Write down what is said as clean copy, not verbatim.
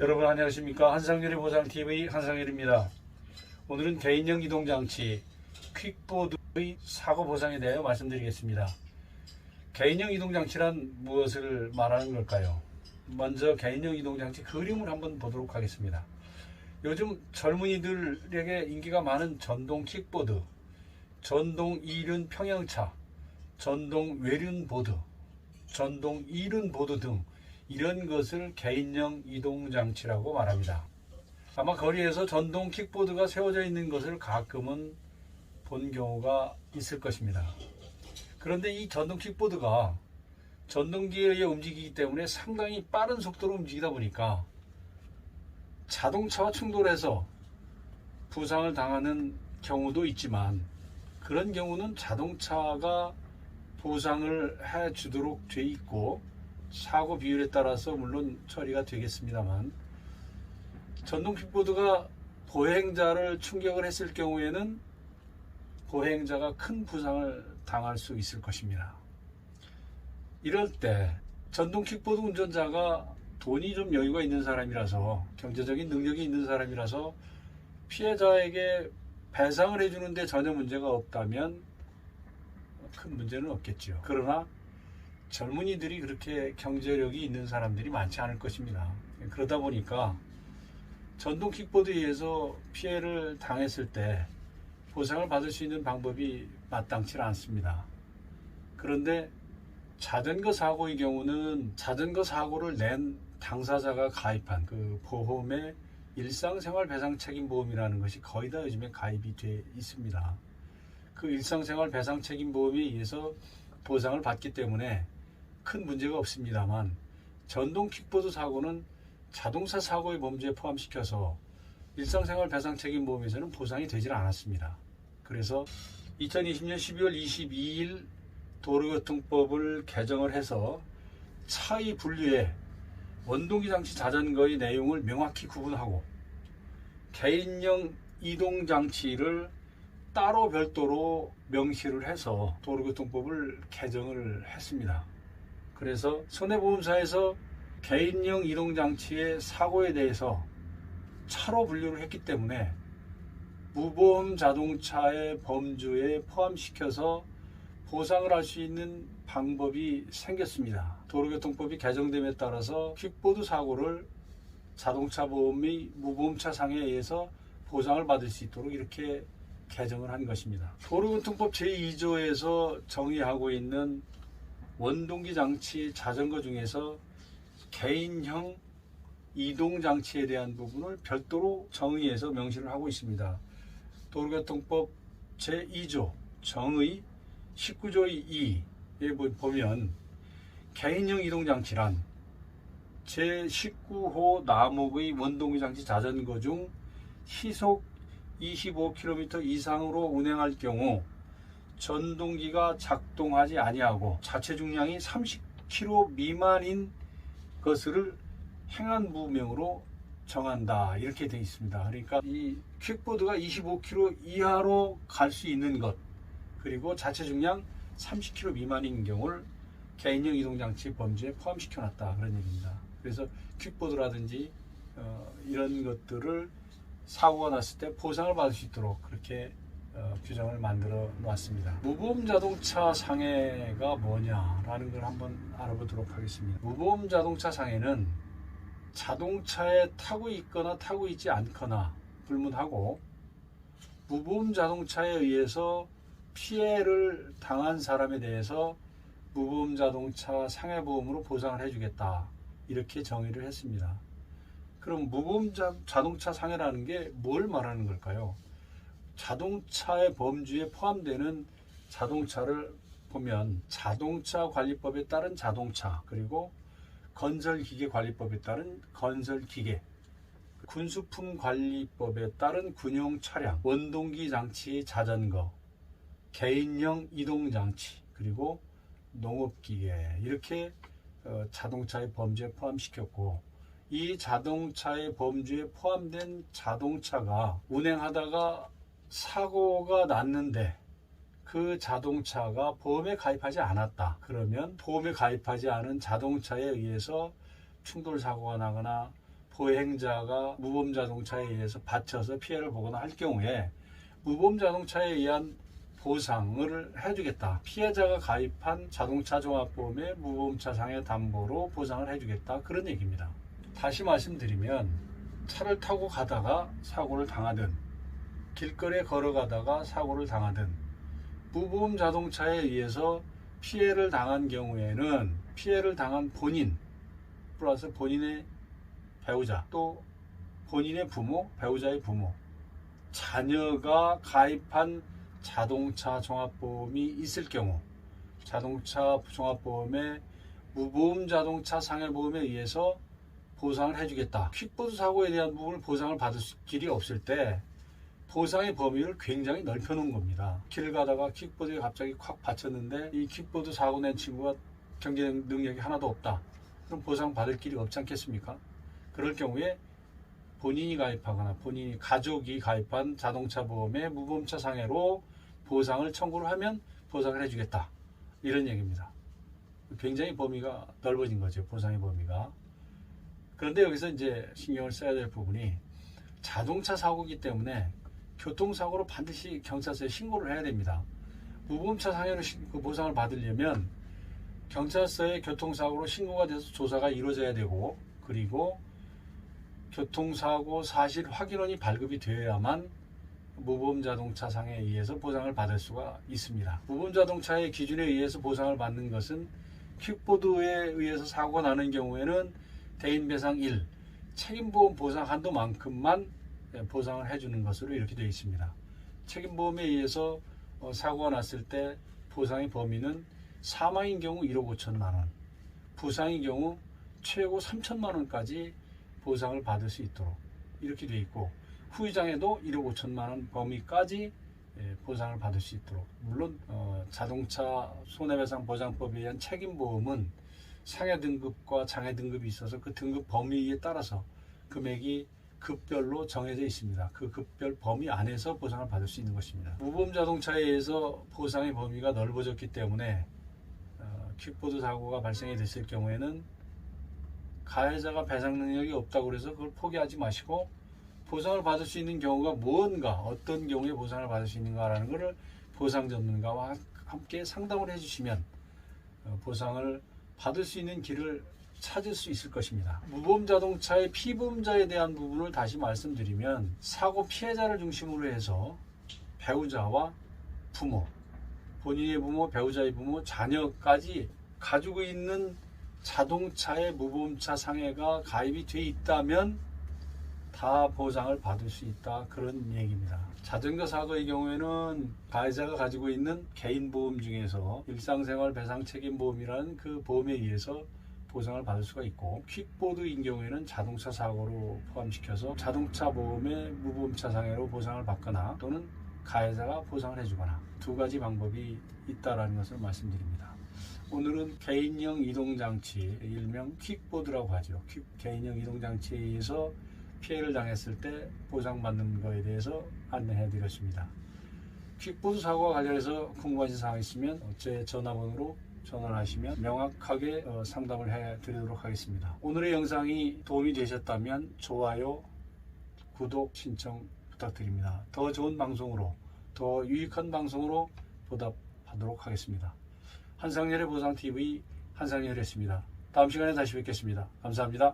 여러분 안녕하십니까. 한상열의 보상TV 한상열입니다. 오늘은 개인형 이동장치 퀵보드의 사고 보상에 대하여 말씀드리겠습니다. 개인형 이동장치란 무엇을 말하는 걸까요? 먼저 개인형 이동장치 그림을 한번 보도록 하겠습니다. 요즘 젊은이들에게 인기가 많은 전동 킥보드, 전동 이륜 평형차, 전동 외륜보드, 전동 이륜보드 등 이런 것을 개인형 이동장치라고 말합니다. 아마 거리에서 전동 킥보드가 세워져 있는 것을 가끔은 본 경우가 있을 것입니다. 그런데 이 전동 킥보드가 전동기에 의해 움직이기 때문에 상당히 빠른 속도로 움직이다 보니까 자동차와 충돌해서 부상을 당하는 경우도 있지만, 그런 경우는 자동차가 보상을 해주도록 돼 있고 사고 비율에 따라서 물론 처리가 되겠습니다만, 전동 킥보드가 보행자를 충격을 했을 경우에는 보행자가 큰 부상을 당할 수 있을 것입니다. 이럴 때 전동 킥보드 운전자가 돈이 좀 여유가 있는 사람이라서, 경제적인 능력이 있는 사람이라서 피해자에게 배상을 해주는데 전혀 문제가 없다면 큰 문제는 없겠죠. 그러나 젊은이들이 그렇게 경제력이 있는 사람들이 많지 않을 것입니다. 그러다 보니까 전동 킥보드에 의해서 피해를 당했을 때 보상을 받을 수 있는 방법이 마땅치 않습니다. 그런데 자전거 사고의 경우는 자전거 사고를 낸 당사자가 가입한 그 보험의 일상생활 배상 책임 보험이라는 것이 거의 다 요즘에 가입이 돼 있습니다. 그 일상생활 배상 책임 보험에 의해서 보상을 받기 때문에 큰 문제가 없습니다만, 전동 킥보드 사고는 자동차 사고의 범주에 포함시켜서 일상생활 배상 책임 보험에서는 보상이 되질 않았습니다. 그래서 2020년 12월 22일 도로교통법을 개정을 해서 차의 분류에 원동기 장치 자전거의 내용을 명확히 구분하고 개인형 이동장치를 따로 별도로 명시를 해서 도로교통법을 개정을 했습니다. 그래서 손해보험사에서 개인형 이동장치의 사고에 대해서 차로 분류를 했기 때문에 무보험 자동차의 범주에 포함시켜서 보상을 할 수 있는 방법이 생겼습니다. 도로교통법이 개정됨에 따라서 킥보드 사고를 자동차 보험의 무보험차 상에 의해서 보상을 받을 수 있도록 이렇게 개정을 한 것입니다. 도로교통법 제2조에서 정의하고 있는 원동기 장치 자전거 중에서 개인형 이동장치에 대한 부분을 별도로 정의해서 명시를 하고 있습니다. 도로교통법 제2조 정의 19조의 2에 보면 개인형 이동장치란 제19호 남목의 원동기 장치 자전거 중 시속 25km 이상으로 운행할 경우 전동기가 작동하지 아니하고 자체 중량이 30kg 미만인 것을 행안부명으로 정한다, 이렇게 되어 있습니다. 그러니까 이 퀵보드가 25km 이하로 갈 수 있는 것, 그리고 자체 중량 30kg 미만인 경우를 개인형 이동장치 범주에 포함시켜 놨다, 그런 얘기입니다. 그래서 퀵보드라든지 이런 것들을 사고가 났을 때 보상을 받을 수 있도록 그렇게 규정을 만들어 놨습니다. 무보험 자동차 상해가 뭐냐라는 걸 한번 알아보도록 하겠습니다. 무보험 자동차 상해는 자동차에 타고 있거나 타고 있지 않거나 불문하고, 무보험 자동차에 의해서 피해를 당한 사람에 대해서 무보험 자동차 상해보험으로 보상을 해주겠다, 이렇게 정의를 했습니다. 그럼 무보험 자동차 상해라는 게 뭘 말하는 걸까요? 자동차의 범주에 포함되는 자동차를 보면 자동차 관리법에 따른 자동차, 그리고 건설기계 관리법에 따른 건설기계, 군수품 관리법에 따른 군용 차량, 원동기 장치 자전거, 개인형 이동장치, 그리고 농업기계, 이렇게 자동차의 범주에 포함시켰고, 이 자동차의 범주에 포함된 자동차가 운행하다가 사고가 났는데 그 자동차가 보험에 가입하지 않았다, 그러면 보험에 가입하지 않은 자동차에 의해서 충돌 사고가 나거나 보행자가 무보험 자동차에 의해서 받쳐서 피해를 보거나 할 경우에 무보험 자동차에 의한 보상을 해주겠다. 피해자가 가입한 자동차 종합보험의 무보험차 상해 담보로 보상을 해주겠다. 그런 얘기입니다. 다시 말씀드리면 차를 타고 가다가 사고를 당하든 길거리에 걸어가다가 사고를 당하든 무보험 자동차에 의해서 피해를 당한 경우에는 피해를 당한 본인 플러스 본인의 배우자 또 본인의 부모, 배우자의 부모, 자녀가 가입한 자동차 종합보험이 있을 경우 자동차 종합보험의 무보험 자동차 상해보험에 의해서 보상을 해주겠다. 퀵보드 사고에 대한 부분을 보상을 받을 길이 없을 때 보상의 범위를 굉장히 넓혀놓은 겁니다. 길 가다가 킥보드에 갑자기 콱 받쳤는데 이 킥보드 사고 낸 친구가 경제 능력이 하나도 없다. 그럼 보상 받을 길이 없지 않겠습니까? 그럴 경우에 본인이 가입하거나 본인이 가족이 가입한 자동차 보험의 무보험차 상해로 보상을 청구를 하면 보상을 해주겠다. 이런 얘기입니다. 굉장히 범위가 넓어진 거죠. 보상의 범위가. 그런데 여기서 이제 신경을 써야 될 부분이 자동차 사고이기 때문에 교통사고로 반드시 경찰서에 신고를 해야 됩니다. 무보험차 상해로 보상을 받으려면 경찰서에 교통사고로 신고가 돼서 조사가 이루어져야 되고 그리고 교통사고 사실 확인원이 발급이 되어야만 무보험 자동차 상해에 의해서 보상을 받을 수가 있습니다. 무보험 자동차의 기준에 의해서 보상을 받는 것은 퀵보드에 의해서 사고가 나는 경우에는 대인배상 1, 책임보험 보상 한도만큼만 보상을 해주는 것으로 이렇게 되어 있습니다. 책임보험에 의해서 사고가 났을 때 보상의 범위는 사망인 경우 1억 5천만 원, 부상인 경우 최고 3천만 원까지 보상을 받을 수 있도록 이렇게 되어 있고 후유장애도 1억 5천만 원 범위까지 보상을 받을 수 있도록 물론 자동차 손해배상 보장법에 의한 책임보험은 상해 등급과 장해 등급이 있어서 그 등급 범위에 따라서 금액이 급별로 정해져 있습니다. 그 급별 범위 안에서 보상을 받을 수 있는 것입니다. 무보험 자동차에 의해서 보상의 범위가 넓어졌기 때문에 퀵보드 사고가 발생이 됐을 경우에는 가해자가 배상 능력이 없다고 해서 그걸 포기하지 마시고 보상을 받을 수 있는 경우가 뭔가 어떤 경우에 보상을 받을 수 있는가라는 것을 보상 전문가와 함께 상담을 해주시면 보상을 받을 수 있는 길을 찾을 수 있을 것입니다. 무보험 자동차의 피보험자에 대한 부분을 다시 말씀드리면 사고 피해자를 중심으로 해서 배우자와 부모, 본인의 부모, 배우자의 부모, 자녀까지 가지고 있는 자동차의 무보험차 상해가 가입이 돼 있다면 다 보상을 받을 수 있다. 그런 얘기입니다. 자전거 사고의 경우에는 가해자가 가지고 있는 개인보험 중에서 일상생활 배상 책임보험이라는 그 보험에 의해서 보상을 받을 수가 있고 퀵보드인 경우에는 자동차 사고로 포함시켜서 자동차 보험의 무보험차 상해로 보상을 받거나 또는 가해자가 보상을 해주거나 두 가지 방법이 있다는 것을 말씀드립니다. 오늘은 개인형 이동장치, 일명 퀵보드라고 하죠. 개인형 이동장치에 의해서 피해를 당했을 때 보상받는 것에 대해서 안내해 드렸습니다. 퀵보드 사고와 관련해서 궁금하신 사항이 있으면 제 전화번호로 전화를 하시면 명확하게 상담을 해 드리도록 하겠습니다. 오늘의 영상이 도움이 되셨다면 좋아요, 구독, 신청 부탁드립니다. 더 좋은 방송으로, 더 유익한 방송으로 보답하도록 하겠습니다. 한상열의 보상TV 한상열이었습니다. 다음 시간에 다시 뵙겠습니다. 감사합니다.